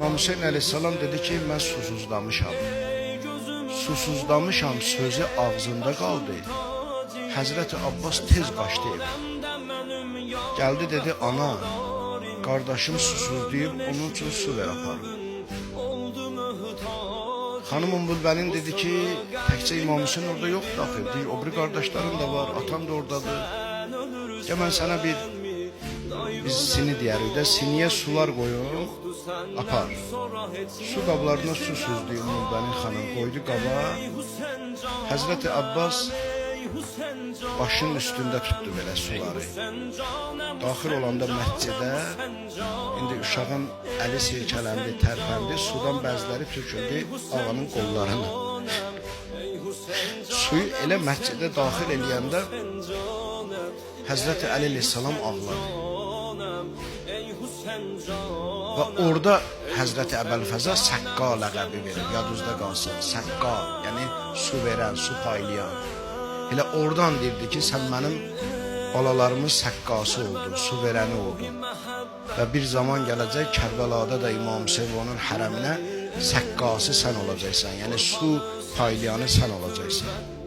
İmam Hüseyin əleyhissalam dedi ki, mən susuzlamışam. Susuzlamışam sözü ağzında qaldı. Həzrəti Abbas tez qaçdı evə. Gəldi dedi, ana, qardaşım susuzlayıb, onun üçün su ver aparım. Xanım Ümmülbənin dedi ki, təkcə İmam Hüseyin orada yoxdur axı. Deyir, o bir qardaşlarım da var, atam da oradadır. Ya mən sənə biz sini deyərik də, siniyə sular qoyun, apar. Su qablarına su süzdü Ümmülbənin xanım, qoydu qaba. Həzrəti Abbas başının üstündə tutdu belə suları. Daxil olanda məscidə, indi uşağın əli silkələndi, tərpəndi, sudan bəziləri töküldü ağanın qollarına. Suyu elə məscidə daxil eləyəndə Həzrəti Əli əleyhissalam ağladı. Və orada Həzrəti Əbəlfəzə Səqqa ləqəbi verir, yadınızda qalsın. Səqqa, yəni su verən, su paylayan. Elə oradan deyirdi ki, sən mənim balalarımın səqqası oldun, su verəni oldun. Və bir zaman gələcək Kərbəlada da İmam Hüseyin onun hərəminə səqqası sən olacaqsan, yəni su paylayanı sən olacaqsan.